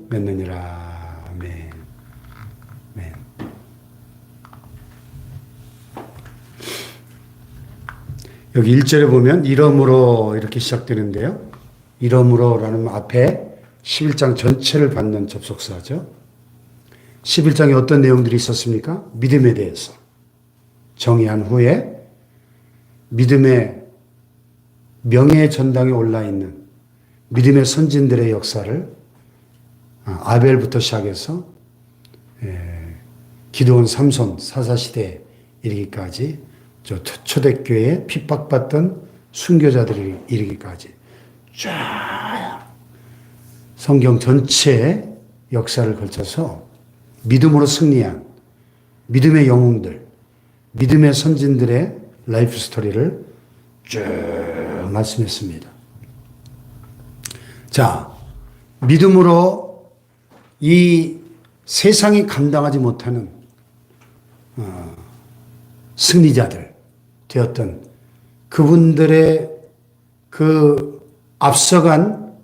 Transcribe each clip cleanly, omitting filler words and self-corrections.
맺느니라. 아멘. 아멘. 여기 1절에 보면 이러므로 이렇게 시작되는데요. 이러므로라는 앞에 11장 전체를 받는 접속사죠. 11장에 어떤 내용들이 있었습니까? 믿음에 대해서 정의한 후에 믿음의 명예의 전당에 올라있는 믿음의 선진들의 역사를 아벨부터 시작해서 기드온, 삼손, 사사시대에 이르기까지 초대교회에 핍박받던 순교자들이 이르기까지 쫙 성경 전체의 역사를 걸쳐서 믿음으로 승리한 믿음의 영웅들, 믿음의 선진들의 라이프 스토리를 쭉 말씀했습니다. 자, 믿음으로 이 세상이 감당하지 못하는 승리자들 되었던 그분들의 그 앞서간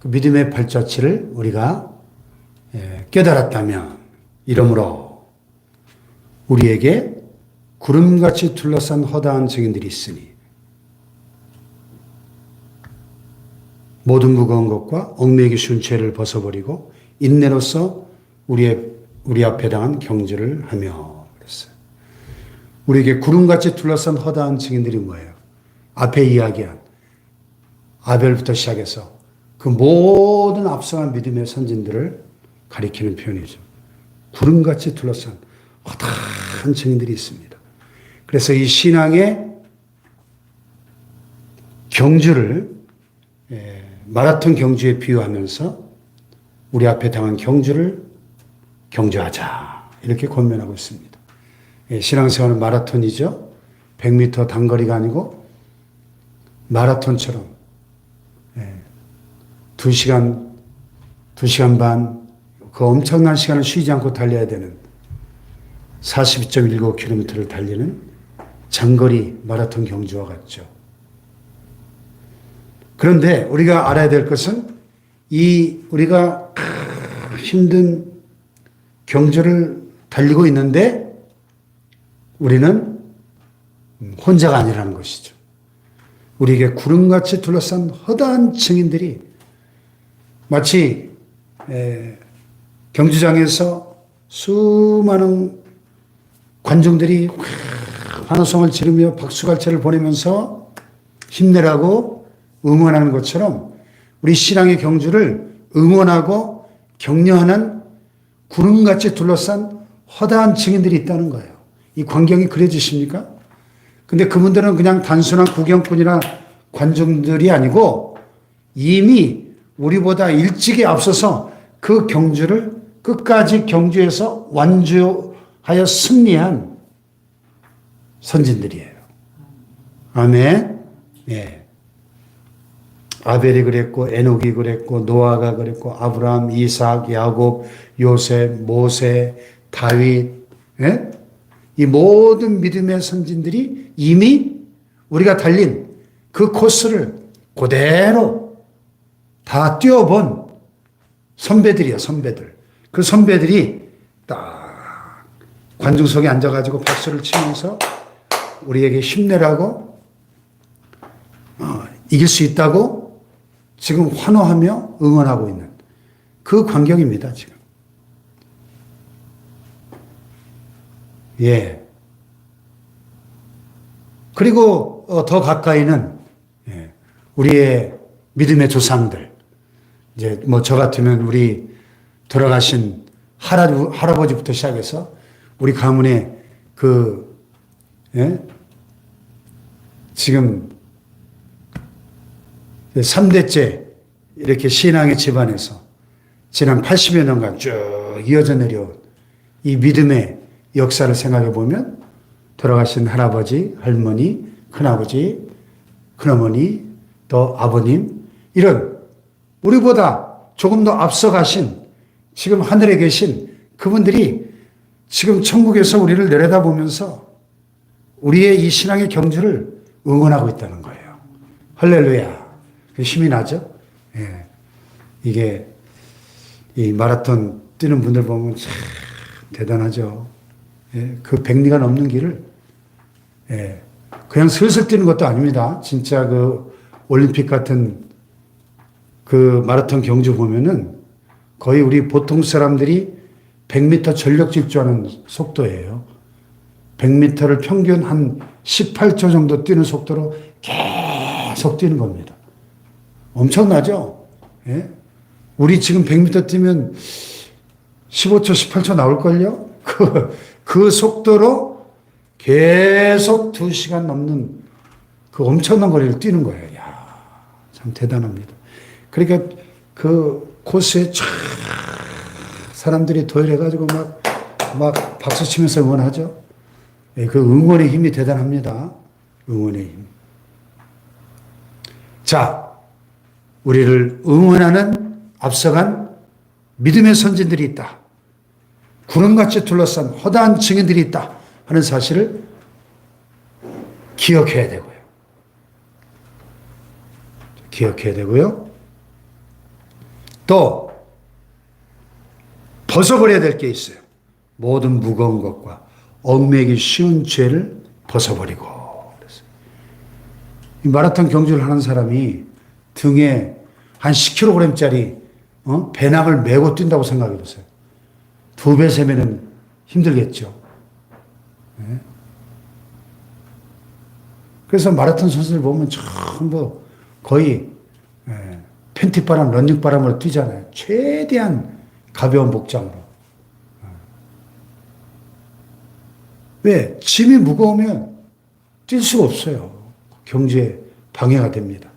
그 믿음의 발자취를 우리가 깨달았다면, 이러므로 우리에게 구름같이 둘러싼 허다한 증인들이 있으니 모든 무거운 것과 얽매이기 쉬운 죄를 벗어버리고 인내로서 우리 앞에 당한 경주를 하며 그랬어요. 우리에게 구름같이 둘러싼 허다한 증인들이 뭐예요? 앞에 이야기한 아벨부터 시작해서 그 모든 앞서간 믿음의 선진들을 가리키는 표현이죠. 구름같이 둘러싼 허다한 증인들이 있습니다. 그래서 이 신앙의 경주를 마라톤 경주에 비유하면서 우리 앞에 당한 경주를 경주하자, 이렇게 권면하고 있습니다. 신앙생활은 마라톤이죠. 100m 단거리가 아니고 마라톤처럼 2시간, 2시간 반, 그 엄청난 시간을 쉬지 않고 달려야 되는 42.19km를 달리는 장거리 마라톤 경주와 같죠. 그런데 우리가 알아야 될 것은 우리가 힘든 경주를 달리고 있는데 우리는 혼자가 아니라는 것이죠. 우리에게 구름같이 둘러싼 허다한 증인들이 마치 경주장에서 수많은 관중들이 환호성을 지르며 박수갈채를 보내면서 힘내라고 응원하는 것처럼 우리 신앙의 경주를 응원하고 격려하는 구름같이 둘러싼 허다한 증인들이 있다는 거예요. 이 광경이 그려지십니까? 근데 그분들은 그냥 단순한 구경꾼이나 관중들이 아니고 이미 우리보다 일찍이 앞서서 그 경주를 끝까지 경주에서 완주하여 승리한 선진들이에요. 아멘. 예. 아벨이 그랬고, 에녹이 그랬고, 노아가 그랬고, 아브라함, 이삭, 야곱, 요셉, 모세, 다윗, 예? 이 모든 믿음의 선진들이 이미 우리가 달린 그 코스를 그대로 다 뛰어본 선배들이야, 선배들. 그 선배들이 딱 관중석에 앉아가지고 박수를 치면서 우리에게 힘내라고, 이길 수 있다고 지금 환호하며 응원하고 있는 그 광경입니다, 지금. 예. 그리고 더 가까이는 우리의 믿음의 조상들. 이제 뭐 저 같으면 우리 돌아가신 할아버지부터 시작해서 우리 가문의 지금 3대째 이렇게 신앙의 집안에서 지난 80여 년간 쭉 이어져 내려온 이 믿음의 역사를 생각해 보면 돌아가신 할아버지, 할머니, 큰아버지, 큰어머니, 또 아버님, 이런 우리보다 조금 더 앞서 가신 지금 하늘에 계신 그분들이 지금 천국에서 우리를 내려다보면서 우리의 이 신앙의 경주를 응원하고 있다는 거예요. 할렐루야. 힘이 나죠? 예. 이게 이 마라톤 뛰는 분들 보면 참 대단하죠. 예, 그 100리가 넘는 길을 예, 그냥 슬슬 뛰는 것도 아닙니다. 진짜 그 올림픽 같은 그 마라톤 경주 보면은 거의 우리 보통 사람들이 100m 전력 질주하는 속도예요. 100m를 평균 한 18초 정도 뛰는 속도로 계속 뛰는 겁니다. 엄청나죠? 예? 우리 지금 100m 뛰면 15초, 18초 나올걸요? 그 속도로 계속 2시간 넘는 그 엄청난 거리를 뛰는 거예요. 야, 참 대단합니다. 그러니까 그 코스에 쫙 사람들이 도열해가지고 막 박수 치면서 응원하죠. 예, 그 응원의 힘이 대단합니다. 응원의 힘. 자, 우리를 응원하는 앞서간 믿음의 선진들이 있다. 구름같이 둘러싼 허다한 증인들이 있다 하는 사실을 기억해야 되고요. 기억해야 되고요. 또 벗어버려야 될 게 있어요. 모든 무거운 것과 얽매기 쉬운 죄를 벗어버리고. 이 마라톤 경주를 하는 사람이 등에 한 10kg짜리 배낭을 메고 뛴다고 생각해 보세요. 2배, 3배는 힘들겠죠. 네. 그래서 마라톤 선수들 보면 전부 거의 팬티바람, 런닝바람으로 뛰잖아요. 최대한 가벼운 복장으로. 왜? 짐이 무거우면 뛸 수가 없어요. 경제에 방해가 됩니다.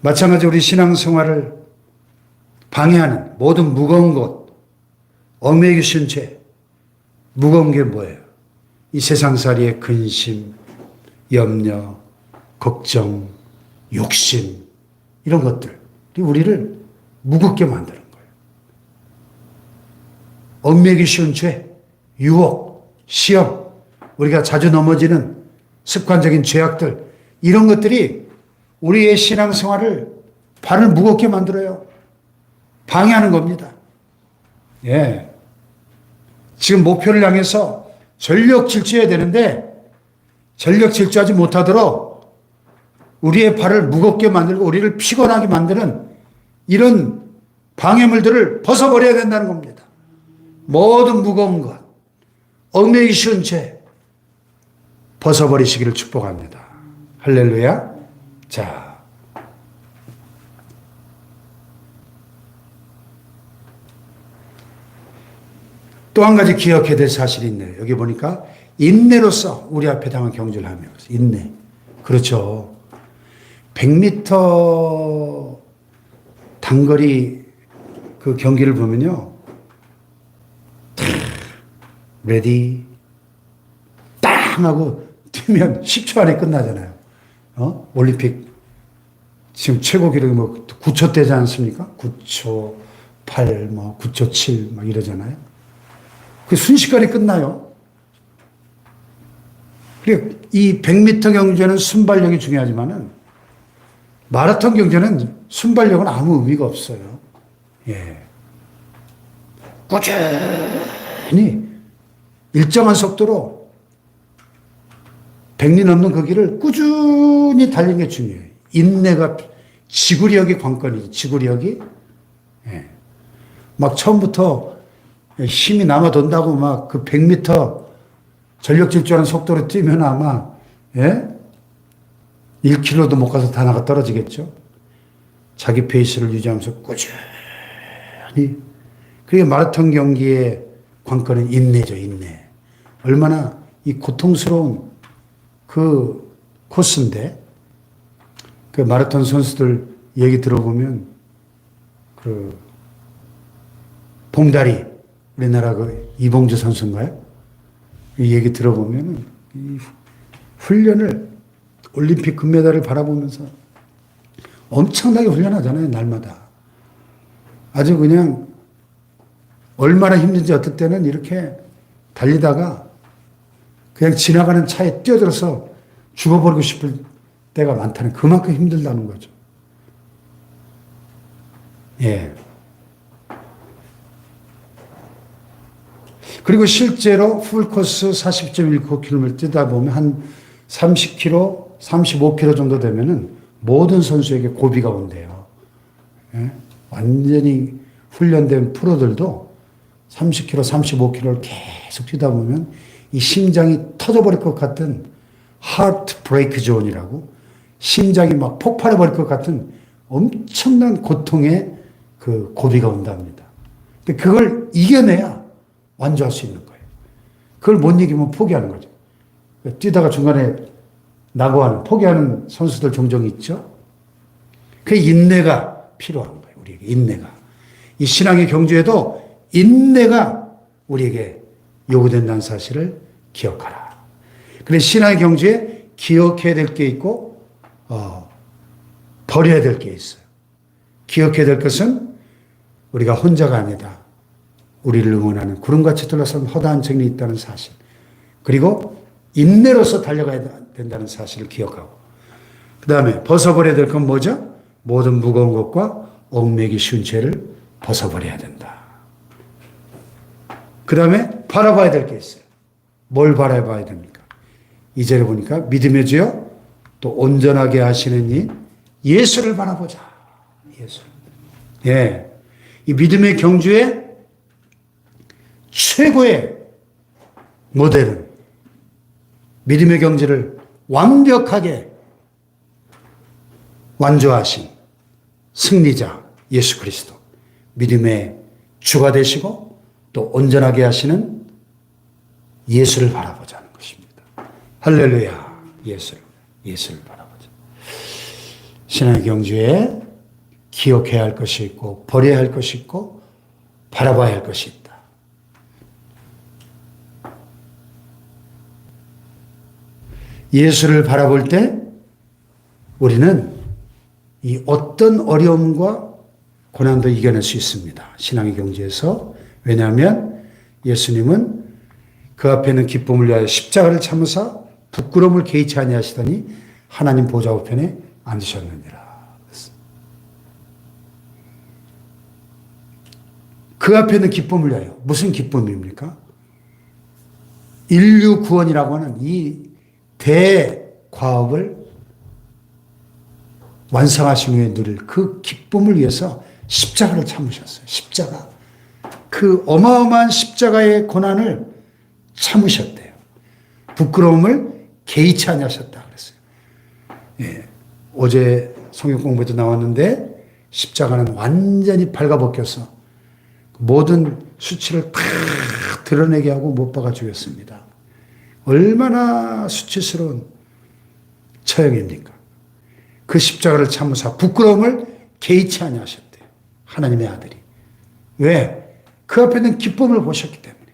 마찬가지로 우리 신앙생활을 방해하는 모든 무거운 것, 얽매이기 쉬운 죄, 무거운 게 뭐예요? 이 세상살이의 근심, 염려, 걱정, 욕심, 이런 것들이 우리를 무겁게 만드는 거예요. 얽매이기 쉬운 죄, 유혹, 시험, 우리가 자주 넘어지는 습관적인 죄악들, 이런 것들이 우리의 신앙생활을 발을 무겁게 만들어요. 방해하는 겁니다. 예. 지금 목표를 향해서 전력 질주해야 되는데 전력 질주하지 못하도록 우리의 발을 무겁게 만들고 우리를 피곤하게 만드는 이런 방해물들을 벗어버려야 된다는 겁니다. 모든 무거운 것, 얽매이기 쉬운 죄 벗어버리시기를 축복합니다. 할렐루야. 자, 또 한 가지 기억해야 될 사실이 있네요. 여기 보니까 인내로서 우리 앞에 당한 경주를 하며 인내. 그렇죠. 100m 단거리 그 경기를 보면요. 레디 땅 하고 뛰면 10초 안에 끝나잖아요. 올림픽 지금 최고 기록이 뭐 9초대지 않습니까? 9초 8, 뭐 9초 7 막 이러잖아요. 그 순식간에 끝나요. 이 100m 경주에는 순발력이 중요하지만은 마라톤 경주는 순발력은 아무 의미가 없어요. 예. 꾸준히 일정한 속도로 100리 넘는 그 길을 꾸준히 달리는 게 중요해요. 인내가, 지구력이 관건이죠. 지구력이. 예. 막 처음부터 힘이 남아 돈다고 막 그 100m 전력 질주하는 속도로 뛰면 아마, 예? 1km도 못 가서 다 나가 떨어지겠죠. 자기 페이스를 유지하면서 꾸준히. 그게 마라톤 경기의 관건은 인내죠, 인내. 얼마나 이 고통스러운 그 코스인데, 그 마라톤 선수들 얘기 들어보면, 그, 봉다리, 우리나라 그 이봉주 선수인가요? 이 얘기 들어보면, 이 훈련을, 올림픽 금메달을 바라보면서 엄청나게 훈련하잖아요, 날마다. 아주 그냥, 얼마나 힘든지 어떨 때는 이렇게 달리다가 그냥 지나가는 차에 뛰어들어서 죽어버리고 싶을 때가 많다는, 그만큼 힘들다는 거죠. 예. 그리고 실제로 풀코스 40.19km 뛰다 보면 한 30km, 35km 정도 되면은 모든 선수에게 고비가 온대요. 예? 완전히 훈련된 프로들도 30km, 35km를 계속 뛰다 보면 이 심장이 터져버릴 것 같은 하트 브레이크 존이라고, 심장이 막 폭발해버릴 것 같은 엄청난 고통의 그 고비가 온답니다. 그걸 이겨내야 완주할 수 있는 거예요. 그걸 못 이기면 포기하는 거죠. 뛰다가 중간에 낙오하는, 포기하는 선수들 종종 있죠. 그 인내가 필요한 거예요. 우리에게 인내가. 이 신앙의 경주에도 인내가 우리에게 요구된다는 사실을 기억하라. 그래서 신앙의 경주에 기억해야 될 게 있고 버려야 될 게 있어요. 기억해야 될 것은 우리가 혼자가 아니다. 우리를 응원하는 구름같이 둘러싼 허다한 정이 있다는 사실. 그리고 인내로서 달려가야 된다는 사실을 기억하고. 그 다음에 벗어버려야 될 건 뭐죠? 모든 무거운 것과 얽매기 쉬운 죄를 벗어버려야 된다. 그 다음에 바라봐야 될 게 있어요. 뭘 바라봐야 됩니까? 2절에 보니까 믿음의 주여 또 온전하게 하시는 이 예수를 바라보자. 예수. 예. 이 믿음의 경주의 최고의 모델은 믿음의 경주를 완벽하게 완주하신 승리자 예수 그리스도. 믿음의 주가 되시고 또 온전하게 하시는 예수를 바라보자는 것입니다. 할렐루야. 예수를 바라보자. 신앙의 경주에 기억해야 할 것이 있고 버려야 할 것이 있고 바라봐야 할 것이 있다. 예수를 바라볼 때 우리는 이 어떤 어려움과 고난도 이겨낼 수 있습니다. 신앙의 경주에서. 왜냐하면 예수님은 그 앞에는 기쁨을 위하여 십자가를 참으사 부끄러움을 개의치 아니하시더니 하나님 보좌 우편에 앉으셨느니라. 그 앞에는 기쁨을 위하여. 무슨 기쁨입니까? 인류 구원이라고 하는 이 대과업을 완성하신 후에 누릴 그 기쁨을 위해서 십자가를 참으셨어요. 십자가. 그 어마어마한 십자가의 고난을 참으셨대요. 부끄러움을 개의치 아니하셨다 그랬어요. 예. 어제 성경 공부에도 나왔는데 십자가는 완전히 발가벗겨서 모든 수치를 다 드러내게 하고 못 박아 죽였습니다. 얼마나 수치스러운 처형입니까? 그 십자가를 참으사 부끄러움을 개의치 아니하셨대요. 하나님의 아들이. 왜? 그 앞에는 기쁨을 보셨기 때문에.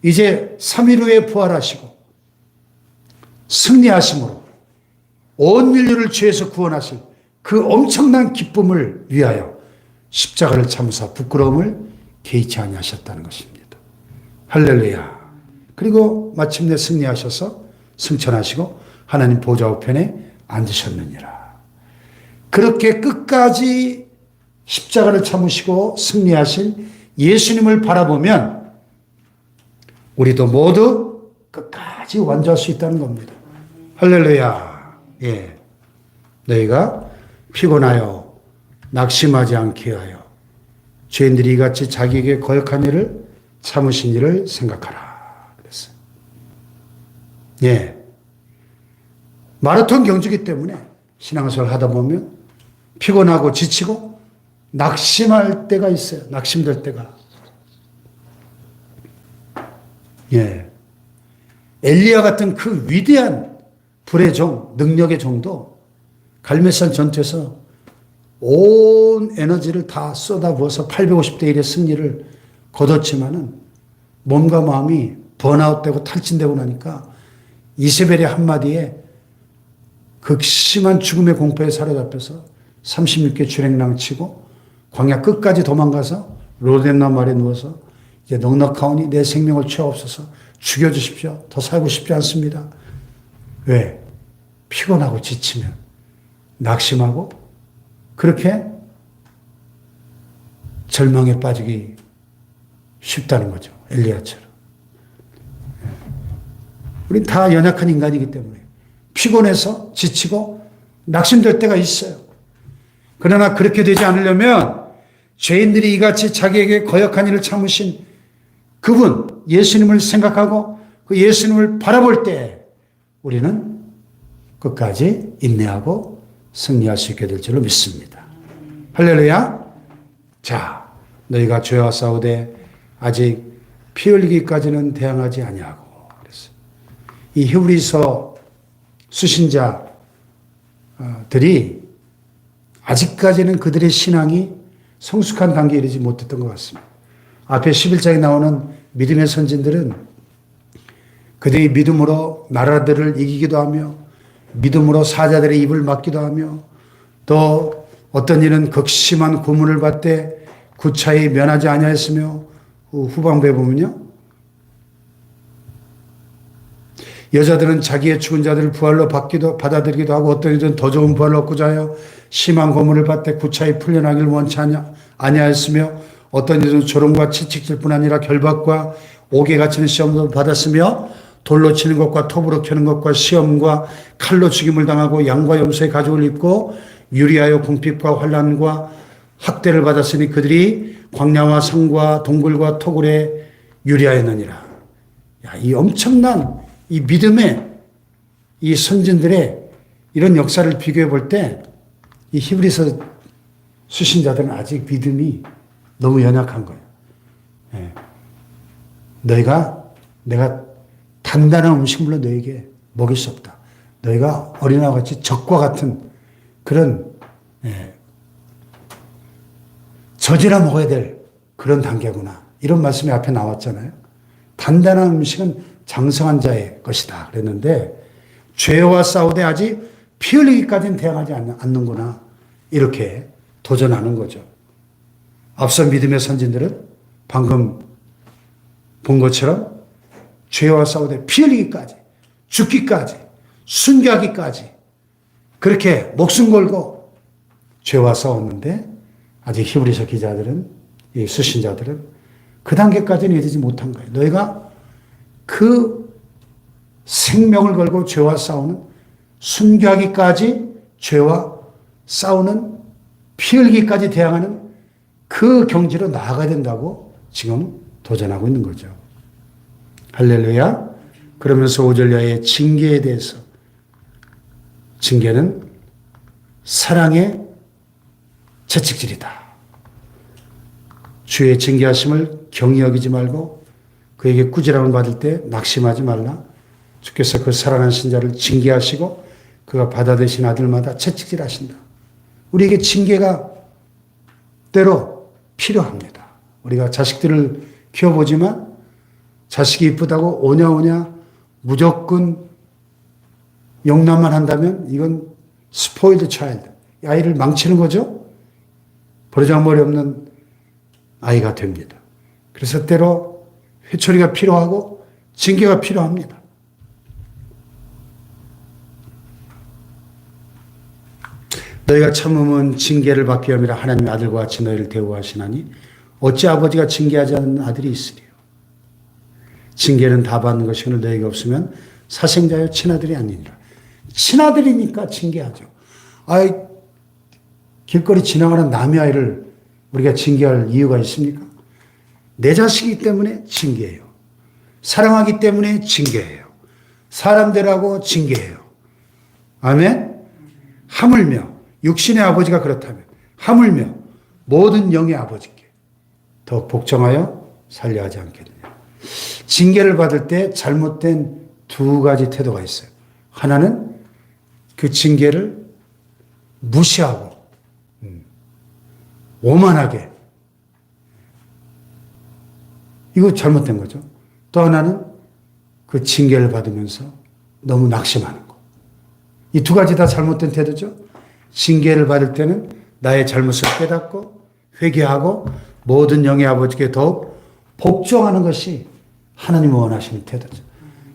이제 3일 후에 부활하시고 승리하심으로 온 인류를 죄에서 구원하실 그 엄청난 기쁨을 위하여 십자가를 참으사 부끄러움을 개의치 아니하셨다는 것입니다. 할렐루야. 그리고 마침내 승리하셔서 승천하시고 하나님 보좌 우편에 앉으셨느니라. 그렇게 끝까지 십자가를 참으시고 승리하신 예수님을 바라보면 우리도 모두 끝까지 완주할 수 있다는 겁니다. 할렐루야. 예. 너희가 피곤하여 낙심하지 않게 하여 죄인들이 이같이 자기에게 거역한 일을 참으신 일을 생각하라. 그랬어요. 예. 마라톤 경주기 때문에 신앙생활 하다 보면 피곤하고 지치고 낙심할 때가 있어요. 낙심될 때가. 예. 엘리야 같은 그 위대한 불의 종, 능력의 종도 갈멜산 전투에서 온 에너지를 다 쏟아부어서 850대 1의 승리를 거뒀지만은 몸과 마음이 번아웃되고 탈진되고 나니까 이세벨의 한마디에 극심한 죽음의 공포에 사로잡혀서 36개 주랭랑 치고 광야 끝까지 도망가서 로덴나 말에 누워서 이제 넉넉하오니 내 생명을 취하옵소서 죽여주십시오. 더 살고 싶지 않습니다. 왜? 피곤하고 지치면 낙심하고 그렇게 절망에 빠지기 쉽다는 거죠. 엘리야처럼. 우린 다 연약한 인간이기 때문에 피곤해서 지치고 낙심될 때가 있어요. 그러나 그렇게 되지 않으려면 죄인들이 이같이 자기에게 거역한 일을 참으신 그분 예수님을 생각하고 그 예수님을 바라볼 때 우리는 끝까지 인내하고 승리할 수 있게 될 줄로 믿습니다. 할렐루야. 자, 너희가 죄와 싸우되 아직 피 흘리기까지는 대항하지 아니하고. 그래서 이 히브리서 수신자들이 아직까지는 그들의 신앙이 성숙한 단계에 이르지 못했던 것 같습니다. 앞에 11장에 나오는 믿음의 선진들은 그들이 믿음으로 나라들을 이기기도 하며 믿음으로 사자들의 입을 막기도 하며 또 어떤 이는 극심한 고문을 받되 구차히 면하지 아니하였으며 후반부에 보면요. 여자들은 자기의 죽은 자들을 부활로 받아들이기도 하고 어떤 이들은 더 좋은 부활을 얻고자 하여 심한 고문을 받되 구차히 풀려나기를 원치 아니하였으며 어떤 이들은 조롱과 채찍질뿐 아니라 결박과 옥에 갇히는 시험도 받았으며 돌로 치는 것과 톱으로 켜는 것과 시험과 칼로 죽임을 당하고 양과 염소의 가죽을 입고 유리하여 궁핍과 환난과 학대를 받았으니 그들이 광야와 성과 동굴과 토굴에 유리하였느니라. 이 엄청난 이 믿음의 이 선진들의 이런 역사를 비교해 볼 때 이 히브리서 수신자들은 아직 믿음이 너무 연약한 거예요. 예. 내가 단단한 음식물로 너에게 먹일 수 없다. 너희가 어린아이와 같이 적과 같은 그런 젖이라 먹어야 될 그런 단계구나. 이런 말씀이 앞에 나왔잖아요. 단단한 음식은 장성한 자의 것이다. 그랬는데 죄와 싸우되 아직 피 흘리기까지는 대항하지 않는구나. 이렇게 도전하는 거죠. 앞서 믿음의 선진들은 방금 본 것처럼 죄와 싸우되 피 흘리기까지, 죽기까지, 순교하기까지 그렇게 목숨 걸고 죄와 싸웠는데 아직 히브리서 기자들은, 이 수신자들은 그 단계까지는 이르지 못한 거예요. 너희가 그 생명을 걸고 죄와 싸우는 순교하기까지 죄와 싸우는 피 흘기까지 대항하는 그 경지로 나아가야 된다고 지금 도전하고 있는 거죠. 할렐루야. 그러면서 5절 이하의 징계에 대해서, 징계는 사랑의 채찍질이다. 주의 징계하심을 경히 여기지 말고 그에게 꾸지람을 받을 때 낙심하지 말라. 주께서 그 사랑하는 신자를 징계하시고 그가 받아들이신 아들마다 채찍질하신다. 우리에게 징계가 때로 필요합니다. 우리가 자식들을 키워보지만 자식이 이쁘다고 오냐오냐 무조건 용납만 한다면 이건 스포일드 차일드, 아이를 망치는 거죠. 버르장머리 없는 아이가 됩니다. 그래서 때로 회초리가 필요하고 징계가 필요합니다. 너희가 참으면 징계를 받기 위함이라 하나님의 아들과 같이 너희를 대우하시나니 어찌 아버지가 징계하지 않는 아들이 있으리요. 징계는 다 받는 것이거늘 너희가 없으면 사생자여 친아들이 아니니라. 친아들이니까 징계하죠. 길거리 지나가는 남의 아이를 우리가 징계할 이유가 있습니까? 내 자식이기 때문에 징계해요. 사랑하기 때문에 징계해요. 사람들하고 징계해요. 아멘? 하물며 육신의 아버지가 그렇다면 하물며 모든 영의 아버지께 더 복종하여 살려 하지 않겠느냐. 징계를 받을 때 잘못된 두 가지 태도가 있어요. 하나는 그 징계를 무시하고 오만하게, 이거 잘못된 거죠. 또 하나는 그 징계를 받으면서 너무 낙심하는 거. 이 두 가지 다 잘못된 태도죠. 징계를 받을 때는 나의 잘못을 깨닫고 회개하고 모든 영의 아버지께 더욱 복종하는 것이 하나님 원하시는 태도죠.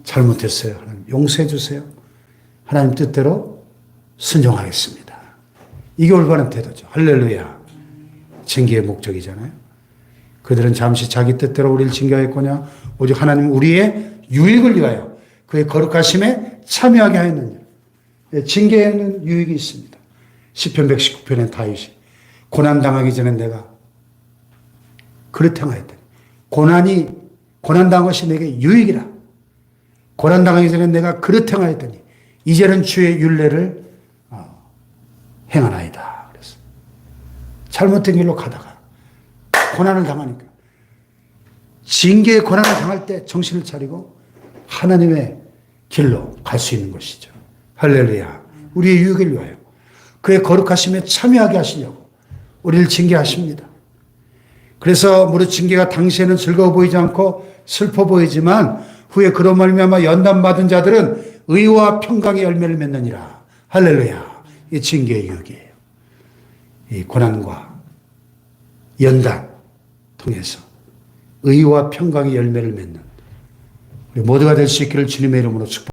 잘못했어요. 하나님 용서해 주세요. 하나님 뜻대로 순종하겠습니다. 이게 올바른 태도죠. 할렐루야. 징계의 목적이잖아요. 그들은 잠시 자기 뜻대로 우리를 징계하였거냐 오직 하나님 우리의 유익을 위하여 그의 거룩하심에 참여하게 하였느니라. 징계에는 유익이 있습니다. 시편 119편에 다윗이 고난당하기 전에 내가 그릇 행하였더니 고난당한 것이 내게 유익이라. 고난당하기 전에 내가 그릇 행하였더니 이제는 주의 율례를 행하나이다. 그래서 잘못된 길로 가다가 고난을 당하니까 징계의 고난을 당할 때 정신을 차리고 하나님의 길로 갈 수 있는 것이죠. 할렐루야. 우리의 유익을 위하여 그의 거룩하심에 참여하게 하시려고 우리를 징계하십니다. 그래서 무릇 징계가 당시에는 즐거워 보이지 않고 슬퍼 보이지만 후에 그런 말미암아 연단받은 자들은 의와 평강의 열매를 맺느니라. 할렐루야. 이 징계의 유익이에요. 이 고난과 연단 통해서 의와 평강의 열매를 맺는 우리 모두가 될 수 있기를 주님의 이름으로 축복합니다.